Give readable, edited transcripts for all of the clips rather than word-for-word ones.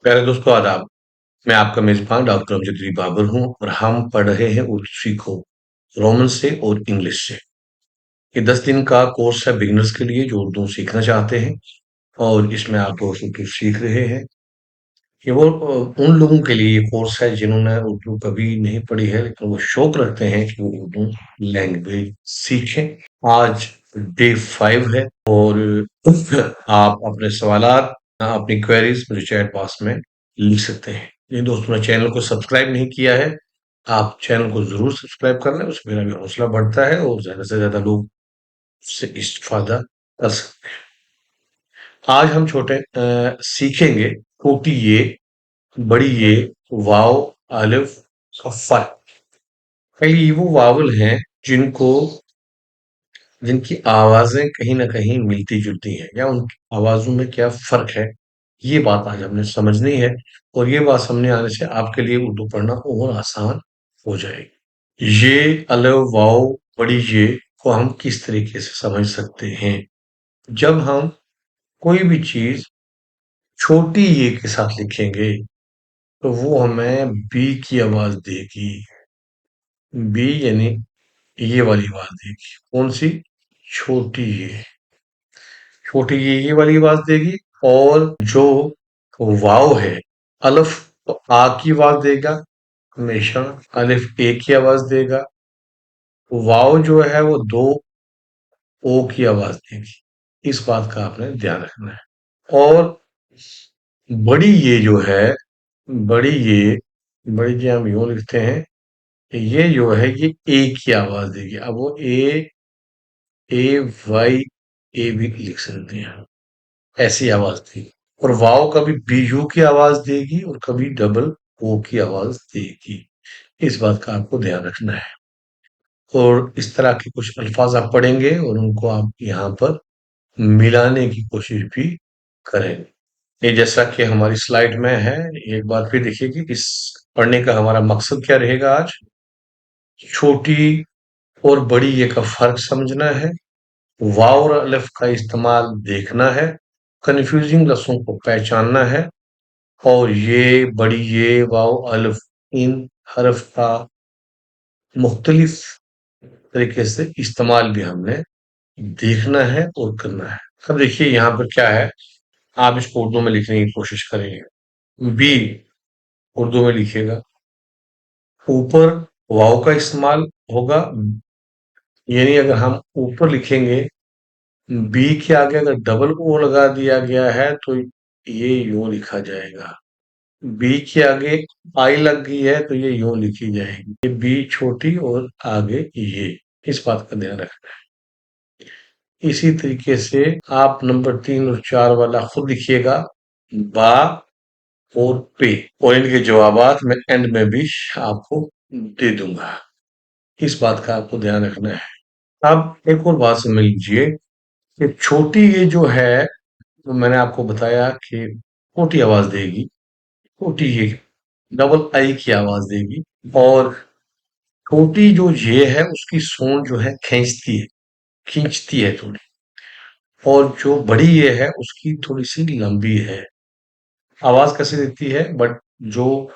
प्यारे दोस्तों आदाब। मैं आपका मेजबान डॉक्टर अमजद बाबर हूँ और हम पढ़ रहे हैं उर्दू सीखो रोमन से और इंग्लिश से। ये 10 दिन का कोर्स है बिगिनर्स के लिए जो उर्दू सीखना चाहते हैं और इसमें आप उर्दू सीख रहे हैं। ये वो उन लोगों के लिए ये कोर्स है जिन्होंने उर्दू कभी नहीं पढ़ी है लेकिन वो शौक रखते हैं कि वो उर्दू लैंग्वेज सीखें। आज डे 5 है और आप अपने सवालात अपनी क्वेरीज मुझे चैट बॉक्स में लिख सकते हैं। जिन दोस्तों ने चैनल को सब्सक्राइब नहीं किया है आप चैनल को जरूर सब्सक्राइब कर लें, उससे मेरा भी हौसला बढ़ता है और ज्यादा से ज्यादा लोग उससे इस्तेफादा कर सकते हैं। आज हम सीखेंगे छोटी ये बड़ी ये वाव अलिफ का फर्क। कई वो वावल हैं जिनको जिनकी आवाजें कहीं ना कहीं मिलती जुलती हैं या उनकी आवाजों में क्या फर्क है, ये बात आज हमने समझनी है। और ये बात सामने आने से आपके लिए उर्दू पढ़ना और आसान हो जाएगी। ये अलफ वाव बड़ी ये को हम किस तरीके से समझ सकते हैं? जब हम कोई भी चीज छोटी ये के साथ लिखेंगे तो वो हमें बी की आवाज देगी। बी यानी ये वाली आवाज देगी। कौन सी? छोटी ये। छोटी ये वाली आवाज देगी। और जो वाव है अलिफ तो आ की आवाज देगा हमेशा। अलिफ ए की आवाज देगा। वाव जो है वो दो ओ की आवाज देगी। इस बात का आपने ध्यान रखना है। और बड़ी ये जो है बड़ी ये बड़ी ये हम यूं लिखते हैं। ये जो है ये ए की आवाज देगी। अब वो ए वाई ए भी लिख सकते हैं, ऐसी आवाज देगी। और वाव कभी बीयू की आवाज देगी और कभी डबल ओ की आवाज देगी। इस बात का आपको ध्यान रखना है। और इस तरह के कुछ अल्फाज आप पढ़ेंगे और उनको आप यहाँ पर मिलाने की कोशिश भी करेंगे। ये जैसा कि हमारी स्लाइड में है, एक बार फिर देखिए कि इस पढ़ने का हमारा मकसद क्या रहेगा आज। छोटी और बड़ी ये का फर्क समझना है, वाव और अलिफ का इस्तेमाल देखना है, कंफ्यूजिंग लफ्जों को पहचानना है और ये बड़ी ये वाव अलिफ इन हरफ का मुख्तलिफ तरीके से इस्तेमाल भी हमने देखना है और करना है। अब देखिए यहाँ पर क्या है, आप इसको उर्दू में लिखने की कोशिश करेंगे। बी उर्दू में लिखिएगा। ऊपर वाव का इस्तेमाल होगा, यानी अगर हम ऊपर लिखेंगे बी के आगे अगर डबल ओ लगा दिया गया है तो ये यूं लिखा जाएगा। बी के आगे आई लग गई है तो ये यूं लिखी जाएगी। ये बी छोटी और आगे ये। इस बात का ध्यान रखना है। इसी तरीके से आप नंबर 3 और 4 वाला खुद लिखिएगा, बा और पे। और इनके जवाबात मैं एंड में भी आपको दे दूंगा। इस बात का आपको ध्यान रखना है। अब एक और बात समझ लीजिए कि छोटी ये जो है, तो मैंने आपको बताया कि छोटी आवाज देगी। छोटी ये डबल आई की आवाज देगी। और छोटी जो ये है उसकी सोन जो है खींचती है थोड़ी। और जो बड़ी ये है उसकी थोड़ी सी लंबी है। आवाज कैसे देती है? बट जो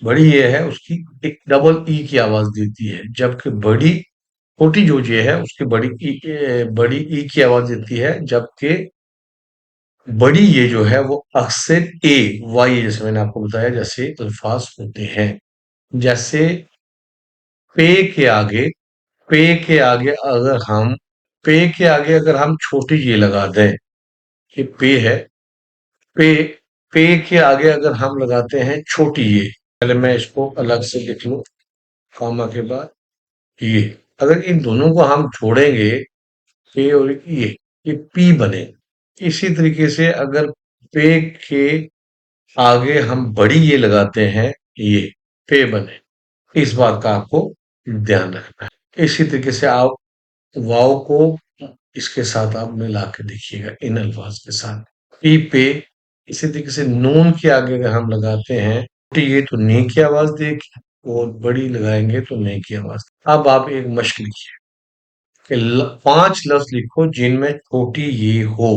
बड़ी ये है उसकी एक डबल ई की आवाज देती है, जबकि छोटी जो ये है उसकी बड़ी ई की आवाज देती है, जबकि बड़ी ये जो है वो अक्सर ए वाई, जैसे मैंने आपको बताया जैसे अल्फाज होते हैं। जैसे पे के आगे पे के आगे अगर हम पे के आगे अगर हम छोटी ये लगा दें, ये पे है। पे पे के आगे अगर हम लगाते हैं छोटी ये, पहले मैं इसको अलग से लिख लूं, कॉमा के बाद ये। अगर इन दोनों को हम जोड़ेंगे, पे और ये पी बने। इसी तरीके से अगर पे के आगे हम बड़ी ये लगाते हैं, ये पे बने। इस बात का आपको ध्यान रखना है। इसी तरीके से आप वाव को इसके साथ आप मिला के देखिएगा इन अल्फाज के साथ, पी पे। इसी तरीके से नून के आगे अगर हम लगाते हैं तो ये तो नी की आवाज देगी और बड़ी लगाएंगे तो ने की आवाज। अब आप एक मश्क लिखिए। कि 5 लफ्ज़ लिखो जिनमें छोटी ये हो।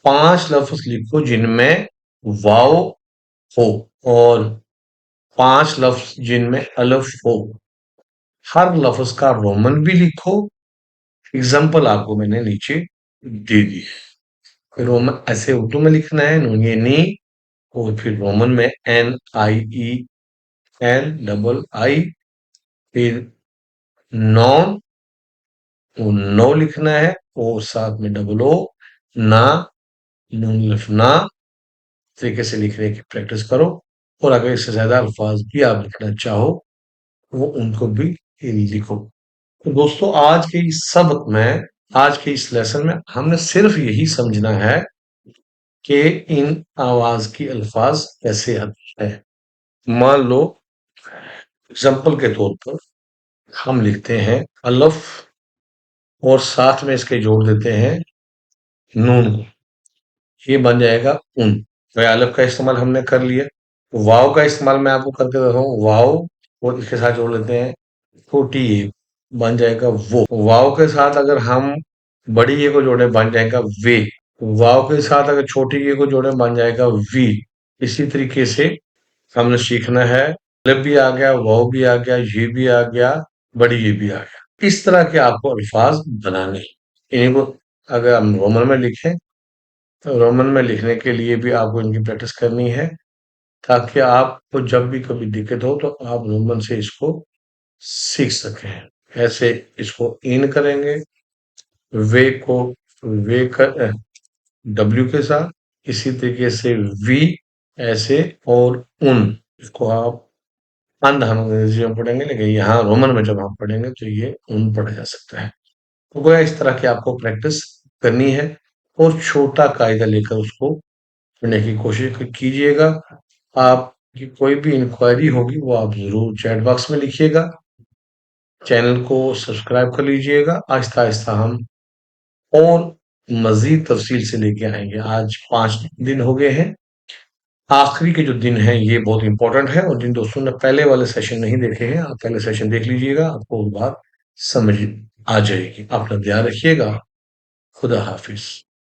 5 लफ्ज़ लिखो जिनमें वाव हो और 5 लफ्ज़ जिनमें अलिफ हो। हर लफ्ज़ का रोमन भी लिखो। एग्ज़ाम्पल आपको मैंने नीचे दे दी है। रोमन ऐसे उर्दू में लिखना है, नून ये नी, और फिर रोमन में NIEN डबल आई, फिर नॉन, वो नो लिखना है, और साथ में डबल ओ, ना, नून लिफ ना, तरीके से लिखने की प्रैक्टिस करो। और अगर इससे ज्यादा अल्फाज भी आप लिखना चाहो, वो उनको भी लिखो। तो दोस्तों, आज के इस लेसन में हमने सिर्फ यही समझना है कि इन आवाज की अल्फाज कैसे आते हैं। मान लो, एग्जाम्पल के तौर पर हम लिखते हैं अलफ, और साथ में इसके जोड़ देते हैं नून को, ये बन जाएगा उन। तो अलफ का इस्तेमाल हमने कर लिया। वाव का इस्तेमाल मैं आपको करके देता हूँ, वाव, और इसके साथ जोड़ लेते हैं छोटी ए, बन जाएगा वो। वाव के साथ अगर हम बड़ी ए को जोड़े बन जाएगा वे। वाव के साथ अगर छोटी ए को जोड़े बन जाएगा वी। इसी तरीके से हमने सीखना है, अलफ भी आ गया, वाव भी आ गया, ये भी आ गया, बड़ी ये भी आ गया। इस तरह के आपको अल्फाज बनाने हैं। इनको अगर हम रोमन में लिखें, तो रोमन में लिखने के लिए भी आपको इनकी प्रैक्टिस करनी है, ताकि आपको जब भी कभी दिक्कत हो तो आप रोमन से इसको सीख सकें। ऐसे इसको इन करेंगे, वे को वे कर डब्ल्यू के साथ, इसी तरीके से वी ऐसे, और उन, इसको आप अंध हम अंग्रेजी में पढ़ेंगे, लेकिन यहाँ रोमन में जब आप पढ़ेंगे तो ये उन पढ़ा जा सकता है। तो गोया इस तरह की आपको प्रैक्टिस करनी है, और छोटा कायदा लेकर उसको पढ़ने की कोशिश कीजिएगा। आपकी कोई भी इंक्वायरी होगी वो आप जरूर चैट बॉक्स में लिखिएगा। चैनल को सब्सक्राइब कर लीजिएगा। आहिस्ता आहिस्ता हम और मजीद तफसील से लेके आएंगे। आज 5 दिन हो गए हैं। आखिरी के जो दिन है ये बहुत इंपॉर्टेंट है, और जिन दोस्तों ने पहले वाले सेशन नहीं देखे हैं, आप पहले सेशन देख लीजिएगा, आपको वो बात समझ आ जाएगी। अपना ध्यान रखिएगा। खुदा हाफिज।